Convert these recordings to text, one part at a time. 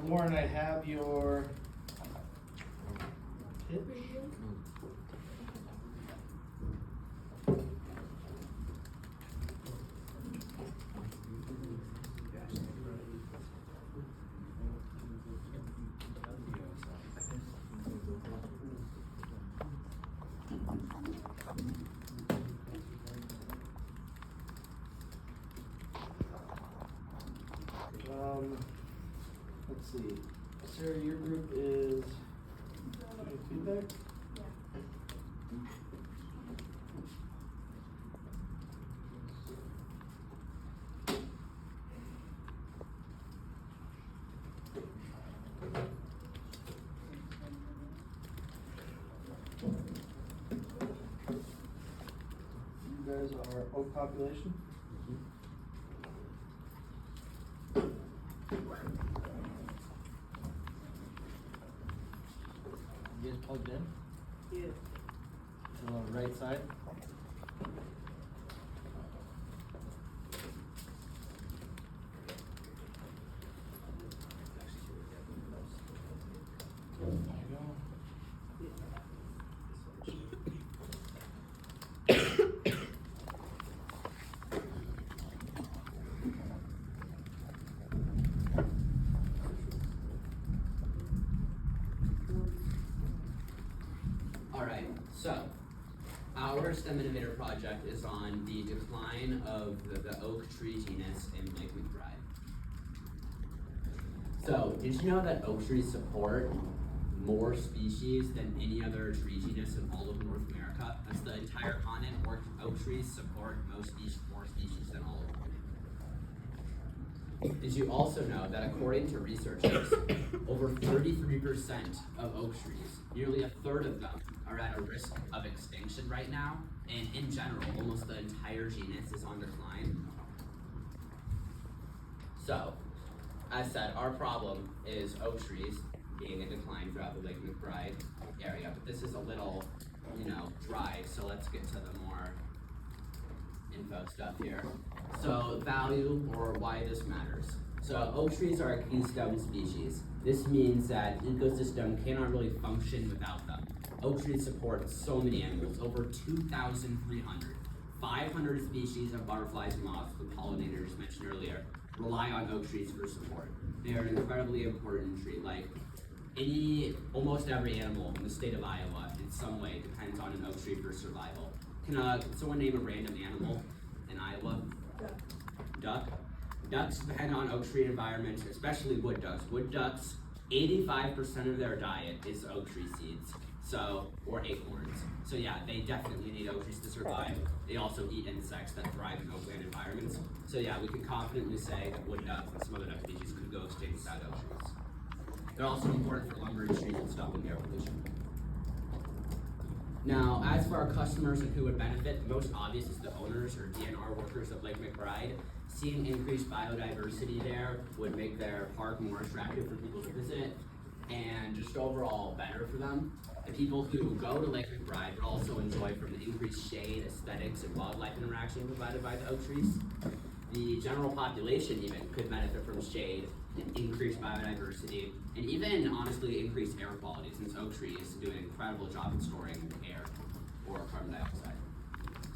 Lauren, I have your pitch. Let's see. Sarah, your group is feedback? You guys are oak population? You guys plugged in? Yeah. To the right side? There you go. Alright, so our STEM Innovator project is on the decline of the oak tree genus in Lake McBride. So, did you know that oak trees support more species than any other tree genus in all of North America? That's the entire continent. Oak trees support more species than all of them. Did you also know that according to researchers, over 33% of oak trees, nearly a third of them, are at a risk of extinction right now, and in general, almost the entire genus is on decline. So, as said, our problem is oak trees being in decline throughout the Lake McBride area, but this is a little, dry, so let's get to the more info stuff here. So, value, or why this matters. So, oak trees are a keystone species. This means that the ecosystem cannot really function without them. Oak trees support so many animals, over 2,300. 500 species of butterflies and moths, the pollinators mentioned earlier, rely on oak trees for support. They are an incredibly important tree. Like almost every animal in the state of Iowa in some way depends on an oak tree for survival. Can someone name a random animal in Iowa? Duck. Ducks depend on oak tree environments, especially wood ducks. Wood ducks, 85% of their diet is oak tree seeds. Or acorns. So yeah, they definitely need oak trees to survive. They also eat insects that thrive in oakland environments. So yeah, we can confidently say that wood ducks and some other duck species could go extinct without oak trees. They're also important for lumber industries and stopping air pollution. Now, as for our customers and who would benefit, the most obvious is the owners or DNR workers of Lake McBride. Seeing increased biodiversity there would make their park more attractive for people to visit and just overall better for them. The people who go to Lake McBride would also enjoy from the increased shade, aesthetics, and wildlife interaction provided by the oak trees. The general population even could benefit from shade and increased biodiversity, and even honestly increased air quality, since oak trees do an incredible job in storing air or carbon dioxide.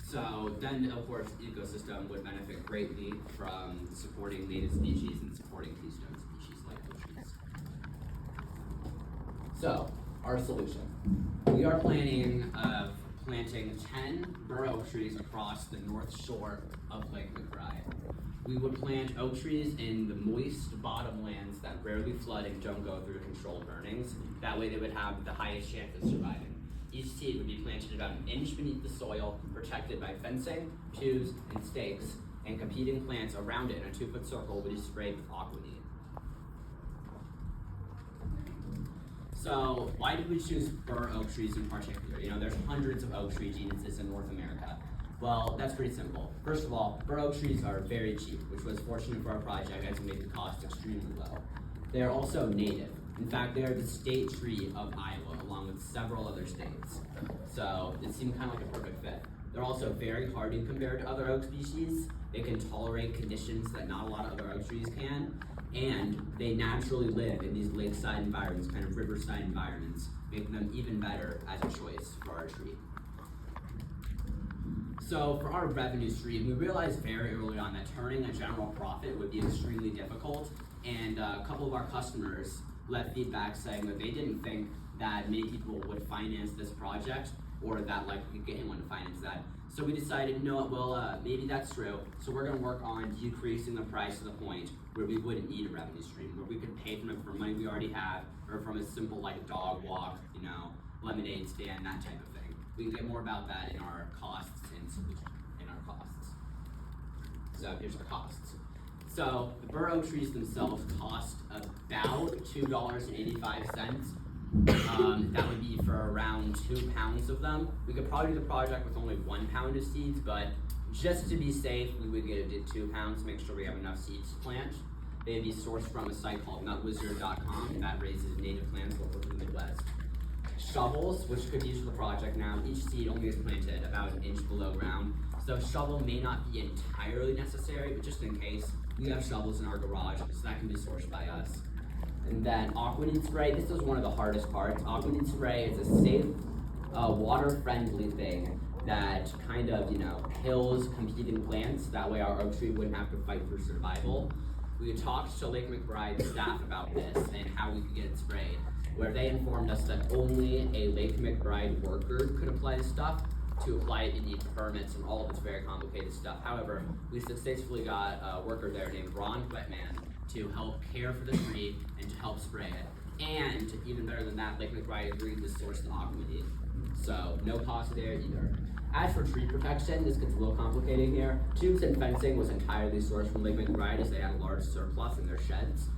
So then, of course, the ecosystem would benefit greatly from supporting native species and supporting keystone species like oak trees. So, our solution. We are planning of planting 10 bur oak trees across the north shore of Lake McBride. We would plant oak trees in the moist bottomlands that rarely flood and don't go through controlled burnings. That way they would have the highest chance of surviving. Each seed would be planted about an inch beneath the soil, protected by fencing, pews, and stakes, and competing plants around it in a 2-foot circle would be sprayed with aquaneat. So why did we choose bur oak trees in particular? There's hundreds of oak tree genuses in North America. Well, that's pretty simple. First of all, bur oak trees are very cheap, which was fortunate for our project as it made the cost extremely low. They are also native. In fact, they are the state tree of Iowa, along with several other states. So it seemed kind of like a perfect fit. They're also very hardy compared to other oak species. They can tolerate conditions that not a lot of other oak trees can, and they naturally live in these lakeside environments, kind of riverside environments, making them even better as a choice for our tree. So for our revenue stream, we realized very early on that turning a general profit would be extremely difficult, and a couple of our customers left feedback saying that they didn't think that many people would finance this project, or that like we could get anyone to finance that. So we decided, no, well, maybe that's true. So we're gonna work on decreasing the price to the point where we wouldn't need a revenue stream, where we could pay from it for money we already have, or from a simple like dog walk, lemonade stand, that type of thing. We can get more about that in our costs and solution, in our costs. So here's our costs. So the bur oak trees themselves cost about $2.85. That would be for around 2 pounds of them. We could probably do the project with only 1 pound of seeds, but just to be safe, we would get it at 2 pounds to make sure we have enough seeds to plant. They'd be sourced from a site called nutwizard.com that raises native plants local to the Midwest. Shovels, which could be used for the project now, each seed only is planted about 1 inch below ground. So a shovel may not be entirely necessary, but just in case, we have shovels in our garage, so that can be sourced by us. And then aquanid spray, this is one of the hardest parts. Aquanid spray is a safe, water-friendly thing that kind of, kills competing plants. That way our oak tree wouldn't have to fight for survival. We talked to Lake McBride staff about this and how we could get it sprayed, where they informed us that only a Lake McBride worker could apply this stuff. To apply it, you need permits and all of this very complicated stuff. However, we successfully got a worker there named Ron Wetman to help care for the tree and to help spray it. And even better than that, Lake McBride agreed to source the aquanid. So no cost there either. As for tree protection, this gets a little complicated here. Tubes and fencing was entirely sourced from Lake McBride as they had a large surplus in their sheds.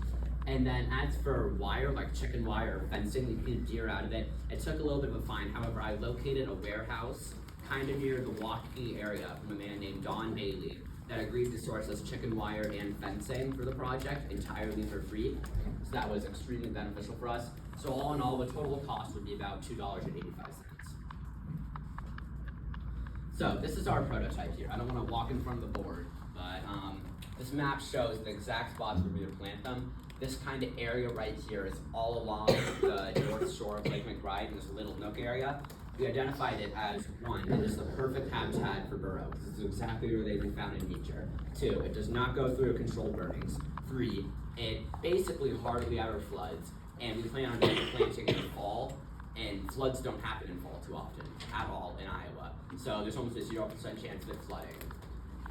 And then as for wire, like chicken wire or fencing, we could deer out of it. It took a little bit of a find. However, I located a warehouse kind of near the Waukee area from a man named Don Bailey that agreed to source us chicken wire and fencing for the project entirely for free. So that was extremely beneficial for us. So all in all, the total cost would be about $2.85. So this is our prototype here. I don't want to walk in front of the board, but this map shows the exact spots where we would plant them. This kind of area right here is all along the north shore of Lake McBride in this little nook area. We identified it as 1, it is the perfect habitat for bur oak. This is exactly where they've been found in nature. 2, it does not go through controlled burnings. 3, it basically hardly ever floods, and we plan on planting in the fall, and floods don't happen in fall too often at all in Iowa. So there's almost a 0% chance of it flooding.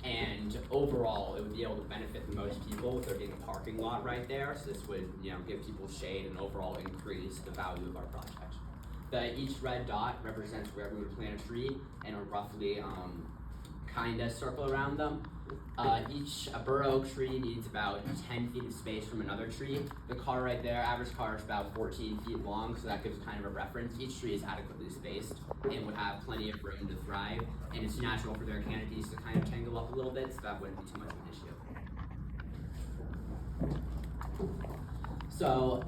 And overall, it would be able to benefit the most people with there being a parking lot right there. So this would, give people shade and overall increase the value of our project. Each red dot represents where we would plant a tree and a roughly kind of circle around them. Each bur oak tree needs about 10 feet of space from another tree. The car right there, average car is about 14 feet long, so that gives kind of a reference. Each tree is adequately spaced and would have plenty of room to thrive, and it's natural for their canopies to kind of tangle up a little bit, so that wouldn't be too much of an issue. So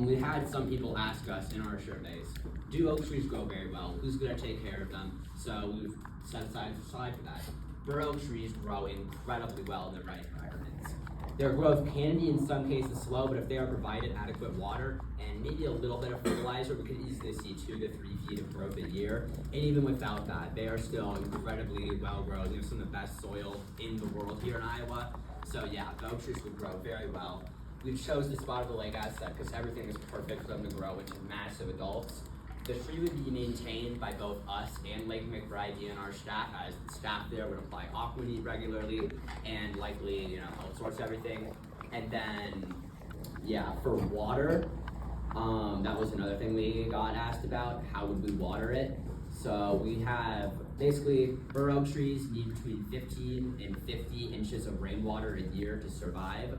we had some people ask us in our surveys, do oak trees grow very well? Who's going to take care of them? So we've set aside a slide for that. Bur oak trees grow incredibly well in the right environments. Their growth can be in some cases slow, but if they are provided adequate water and maybe a little bit of fertilizer, we could easily see 2 to 3 feet of growth a year. And even without that, they are still incredibly well grown. We have some of the best soil in the world here in Iowa. So yeah, the oak trees would grow very well. We chose the spot of the lake as that because everything is perfect for them to grow into massive adults. The tree would be maintained by both us and Lake McBride DNR staff, as the staff there would apply aquanid regularly and likely, help source everything. And then, for water, that was another thing we got asked about. How would we water it? So we have basically bur oak trees need between 15 and 50 inches of rainwater a year to survive.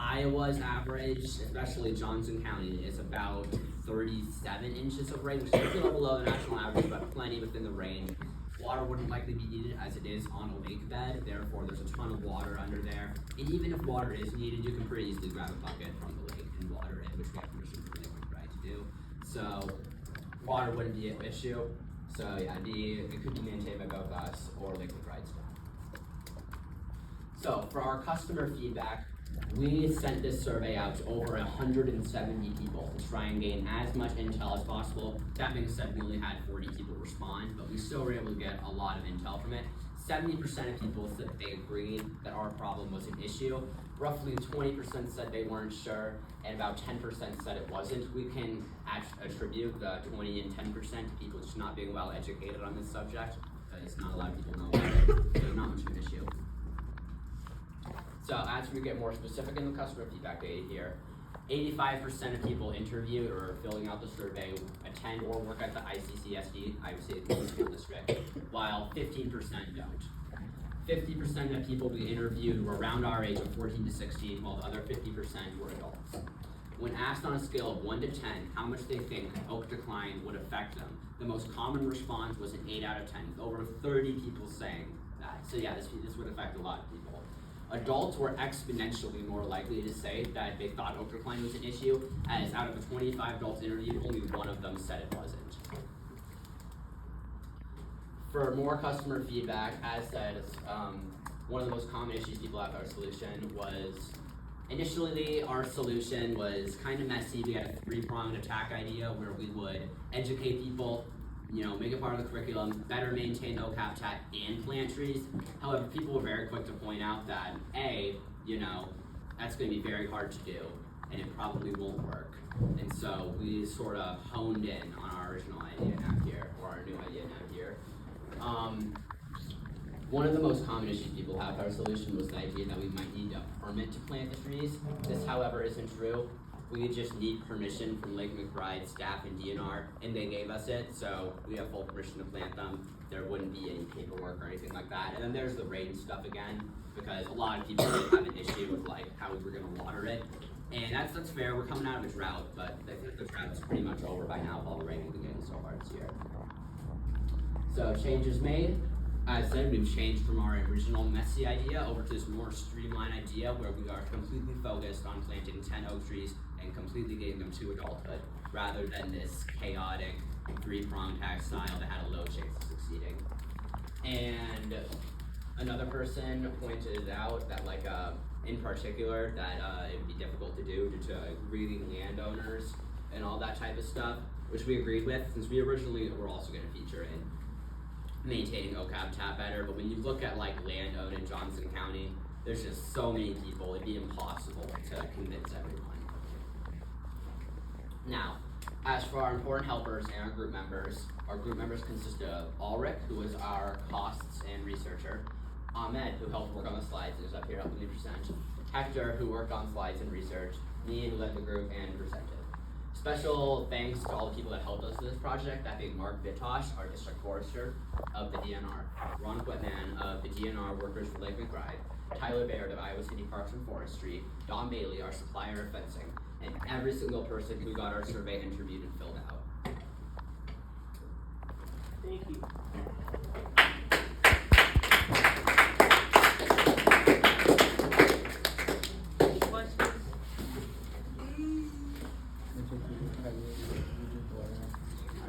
Iowa's average, especially Johnson County, is about 37 inches of rain, which is a little below the national average, but plenty within the range. Water wouldn't likely be needed as it is on a lake bed, therefore there's a ton of water under there. And even if water is needed, you can pretty easily grab a bucket from the lake and water it, which we have permission from Lake McBride to do. So water wouldn't be an issue. So yeah, it could be maintained by both us or Lake McBride staff. So for our customer feedback, we sent this survey out to over 170 people to try and gain as much intel as possible. That being said, we only had 40 people respond, but we still were able to get a lot of intel from it. 70% of people said they agreed that our problem was an issue. Roughly 20% said they weren't sure, and about 10% said it wasn't. We can attribute the 20 and 10% to people just not being well educated on this subject, because not a lot of people know about it. It's not much of an issue. So as we get more specific in the customer feedback data here, 85% of people interviewed or filling out the survey attend or work at the ICCSD, Iowa School District, while 15% don't. 50% of people we interviewed were around our age of 14 to 16, while the other 50% were adults. When asked on a scale of 1 to 10 how much they think oak decline would affect them, the most common response was an 8 out of 10, with over 30 people saying that. So yeah, this would affect a lot of people. Adults were exponentially more likely to say that they thought oak decline was an issue, as out of the 25 adults interviewed, only one of them said it wasn't. For more customer feedback, as said, one of the most common issues people have with our solution was, initially our solution was kind of messy. We had a 3-pronged attack idea where we would educate people, make it part of the curriculum, better maintain oak habitat and plant trees. However, people were very quick to point out that that's going to be very hard to do, and it probably won't work. And so we sort of honed in on our original idea now here, or our new idea now here. One of the most common issues people have with our solution was the idea that we might need a permit to plant the trees. This, however, isn't true. We just need permission from Lake McBride staff and DNR, and they gave us it, so we have full permission to plant them. There wouldn't be any paperwork or anything like that. And then there's the rain stuff again, because a lot of people have an issue with how we're gonna water it. And that's fair, we're coming out of a drought, but I think the drought's pretty much over by now with all the rain we've been getting so far this year. So changes made. As said, we've changed from our original messy idea over to this more streamlined idea where we are completely focused on planting 10 oak trees and completely getting them to adulthood, rather than this chaotic 3-pronged attack style that had a low chance of succeeding. And another person pointed out that in particular that it would be difficult to do due to greedy landowners and all that type of stuff, which we agreed with, since we originally were also going to feature in maintaining oak habitat better. But when you look at land owned in Johnson County, there's just so many people, it'd be impossible to convince everyone. Now, as for our important helpers and our group members consist of Ulrich, who is our costs and researcher, Ahmed, who helped work on the slides and is up here helping me present, Hector, who worked on slides and research, me, who led the group and presented. Special thanks to all the people that helped us with this project, that being Mark Vitosh, our district forester of the DNR, Ron Whitman of the DNR Workers for Lake McBride, Tyler Baird of Iowa City Parks and Forestry, Don Bailey, our supplier of fencing, and every single person who got our survey interviewed and filled out. Thank you.